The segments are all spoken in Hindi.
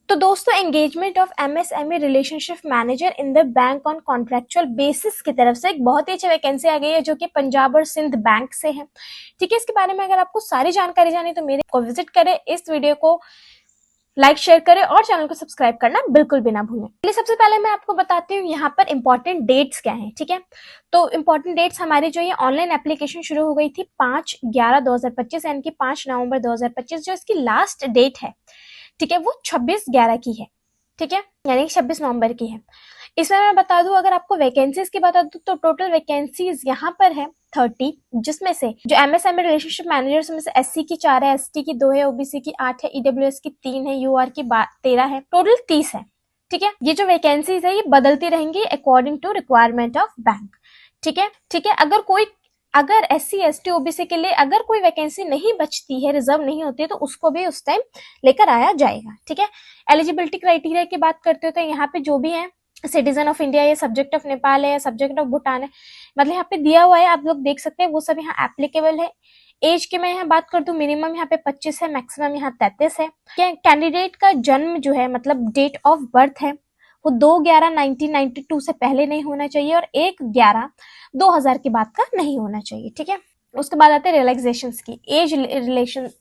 तो दोस्तों, engagement of MSME relationship manager in the bank on contractual basis की तरफ से एक बहुत ही अच्छी वैकेंसी आ गई है जो कि पंजाब और सिंध बैंक से है। ठीक है, इसके बारे में अगर आपको सारी जानकारी जानी तो मेरे को विजिट करें, इस वीडियो को लाइक शेयर करें और चैनल को सब्सक्राइब करना बिल्कुल भी ना भूलें। सबसे पहले मैं आपको बताती हूँ यहाँ पर इंपॉर्टेंट डेट्स क्या हैं। ठीक है, तो इंपॉर्टेंट डेट्स हमारी जो ये ऑनलाइन एप्लीकेशन शुरू हो गई थी 5/11/2025 यानी कि 5 नवंबर 2025 जो इसकी लास्ट डेट है, ठीक है, वो 26/11 की है। ठीक है, यानी 26 नवंबर की है। इसमें मैं बता दूं, अगर आपको वैकेंसीज की बता दूं तो टोटल वैकेंसीज यहाँ पर है 30, जिसमें से जो एमएसएमई रिलेशनशिप मैनेजर्स में से एससी की 4 है, एसटी की 2 है, ओबीसी की 8 है, ईडब्ल्यूएस की 3 है, यूआर की 13 है, टोटल 30 है। ठीक है, ये जो वैकेंसीज है ये बदलती रहेंगी according to requirement of bank. ठीक है, अगर एससी एसटी ओबीसी के लिए अगर कोई वैकेंसी नहीं बचती है, रिजर्व नहीं होती है, तो उसको भी उस टाइम लेकर आया जाएगा। ठीक है, एलिजिबिलिटी क्राइटेरिया की बात करते हो तो यहाँ पे जो भी है सिटीजन ऑफ इंडिया या सब्जेक्ट ऑफ नेपाल है या सब्जेक्ट ऑफ भूटान है, मतलब यहाँ पे दिया हुआ है, आप लोग देख सकते हैं, वो सब यहाँ एप्लीकेबल है। एज की मैं यहाँ बात कर दूं, मिनिमम यहाँ पे 25 है, मैक्सिमम यहाँ 33 है। कैंडिडेट का जन्म जो है, मतलब डेट ऑफ बर्थ है, वो 2/11/1992 से पहले नहीं होना चाहिए और 1/11/2000 के बाद का नहीं होना चाहिए। ठीक है, उसके बाद आते हैं रिलैक्सेशंस की।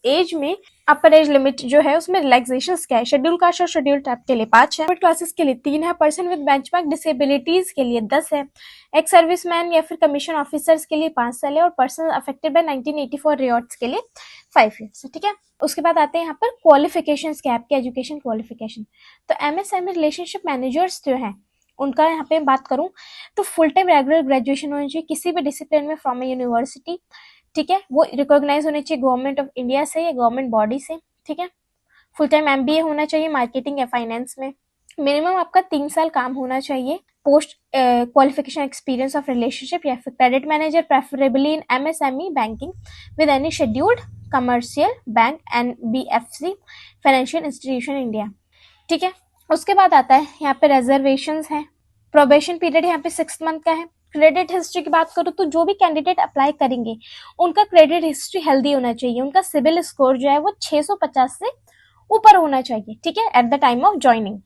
एज में अपर एज लिमिट जो है उसमें रिलैक्सेशंस क्या है। शेड्यूल कास्ट और शेड्यूल ट्राइब के लिए 5 है, क्लासेस के लिए 3 है, पर्सन विद बेंचमार्क डिसेबिलिटीज के लिए 10 है, एक्स सर्विसमैन या फिर कमीशन ऑफिसर्स के लिए 5 साल है और पर्सन अफेक्टेड बाय 1984 रियॉट्स के लिए 5 ईयर्स है। ठीक है, उसके बाद आते हैं यहाँ पर क्वालिफिकेशंस क्या है, आपके एजुकेशन क्वालिफिकेशन। तो एमएसएमई रिलेशनशिप मैनेजर्स जो है उनका यहाँ पे बात करूं तो फुल टाइम रेगुलर ग्रेजुएशन होनी चाहिए किसी भी डिसिप्लिन में फ्रॉम ए यूनिवर्सिटी। ठीक है, वो रिकॉग्नाइज होनी चाहिए गवर्नमेंट ऑफ इंडिया से या गवर्नमेंट बॉडी से। ठीक है, फुल टाइम एमबीए होना चाहिए मार्केटिंग या फाइनेंस में। मिनिमम आपका 3 साल काम होना चाहिए। Post qualification experience of relationship या फिर credit manager preferably in MSME banking with any scheduled commercial bank NBFC financial institution India. ठीक है, उसके बाद आता है यहाँ पे रिजर्वेशंस है। प्रोबेशन पीरियड यहाँ पे 6 मंथ का है। क्रेडिट हिस्ट्री की बात करूँ तो जो भी कैंडिडेट अप्लाई करेंगे उनका क्रेडिट हिस्ट्री हेल्दी होना चाहिए, उनका सिविल स्कोर जो है वो 650 से ऊपर होना चाहिए। ठीक है, at the time of joining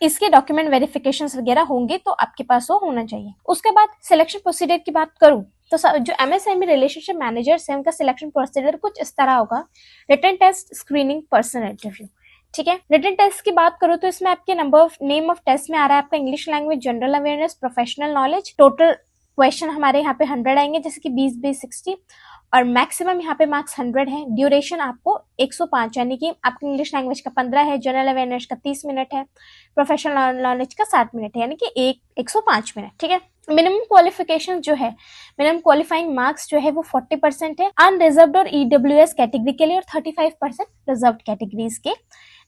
इसके डॉक्यूमेंट वेरिफिकेशंस वगैरह होंगे तो आपके पास वो होना चाहिए। उसके बाद सिलेक्शन प्रोसीजर की बात करूं तो जो एमएसएमई रिलेशनशिप मैनेजर्स है उनका सिलेक्शन प्रोसीजर कुछ इस तरह होगा। Written test, screening, personal interview. ठीक है, रिटन टेस्ट की बात करूं तो इसमें आपके नेम ऑफ टेस्ट में आ रहा है आपका English language, general awareness, professional knowledge. Total question हमारे यहाँ पे 100 आएंगे, जैसे कि 20 60 और मैक्सिमम यहाँ पे मार्क्स 100 है। ड्यूरेशन आपको 105 यानी कि आपकी इंग्लिश लैंग्वेज का 15 है, जनरल अवेयरनेस का 30 मिनट है, प्रोफेशनल नॉलेज का 60 मिनट है, यानी कि 105 मिनट। ठीक है, मिनिमम क्वालिफिकेशन जो है, मिनिमम क्वालिफाइंग मार्क्स जो है वो 40% है अनरिजर्व्ड और ईडब्ल्यूएस कैटेगरी के लिए और 35% रिजर्व्ड कैटेगरीज के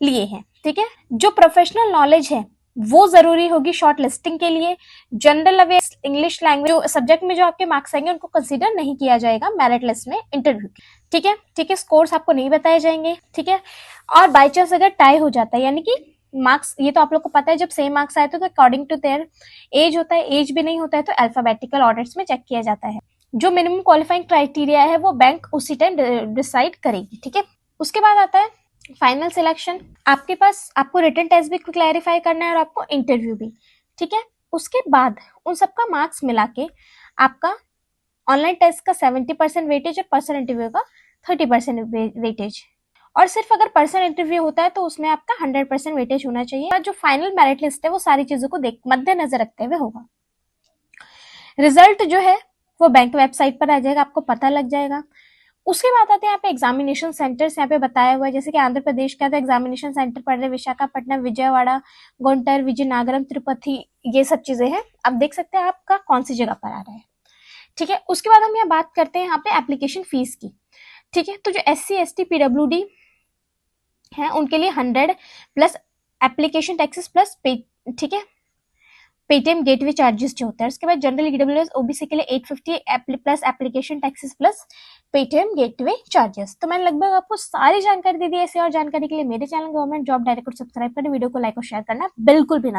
लिए है। ठीक है, जो प्रोफेशनल नॉलेज है वो जरूरी होगी शॉर्ट लिस्टिंग के लिए। जनरल अवेयरनेस, इंग्लिश लैंग्वेज, जो सब्जेक्ट में जो आपके मार्क्स आएंगे उनको कंसीडर नहीं किया जाएगा मेरिट लिस्ट में इंटरव्यू के। ठीक है, ठीक है, स्कोर्स आपको नहीं बताए जाएंगे। ठीक है, और बाई चांस अगर टाई हो जाता है, यानी कि मार्क्स, ये तो आप लोग को पता है, जब सेम मार्क्स आए तो अकॉर्डिंग टू देयर एज होता है, एज भी नहीं होता है तो अल्फाबेटिकल ऑर्डर्स में चेक किया जाता है। जो मिनिमम क्वालिफाइंग क्राइटेरिया है वो बैंक उसी टाइम डिसाइड करेगी। ठीक है, उसके बाद आता है फाइनल सिलेक्शन। आपके पास आपको रिटन टेस्ट भी क्लैरिफाई करना है और आपको इंटरव्यू भी। ठीक है, उसके बाद उन सबका मार्क्स मिला के आपका ऑनलाइन टेस्ट का 70% वेटेज और पर्सन इंटरव्यू का 30% वेटेज, और सिर्फ अगर पर्सन इंटरव्यू होता है तो उसमें आपका 100% वेटेज होना चाहिए। जो फाइनल मेरिट लिस्ट है वो सारी चीजों को मद्देनजर रखते हुए होगा। रिजल्ट जो है वो बैंक वेबसाइट पर आ जाएगा, आपको पता लग जाएगा। उसके बाद आते हैं यहाँ पे एग्जामिनेशन सेंटर्स, यहाँ पे बताया हुआ है, जैसे कि आंध्र प्रदेश का तो एग्जामिनेशन सेंटर पड़ रहे हैं विशाखापट्टनम, विजयवाड़ा, गुंटूर, विजयनगरम, तिरुपति, ये सब चीजें हैं। अब देख सकते हैं आपका कौन सी जगह पर आ रहा है। ठीक है, उसके बाद हम यहाँ बात करते हैं यहाँ पे एप्लीकेशन फीस की। ठीक है, तो जो SC ST PWD है उनके लिए 100 प्लस एप्लीकेशन टैक्सेस प्लस पे। ठीक है, पेटीएम गेटवे चार्जेस जो होता है। उसके बाद जनरल ईडब्ल्यूएस ओबीसी के लिए 850 plus application taxes plus Paytm gateway charges. तो मैंने लगभग आपको सारी जानकारी दे दी है। ऐसे और जानकारी के लिए मेरे चैनल गवर्नमेंट जॉब डायरेक्ट को सब्सक्राइब करें, वीडियो को लाइक और शेयर करना बिल्कुल भी ना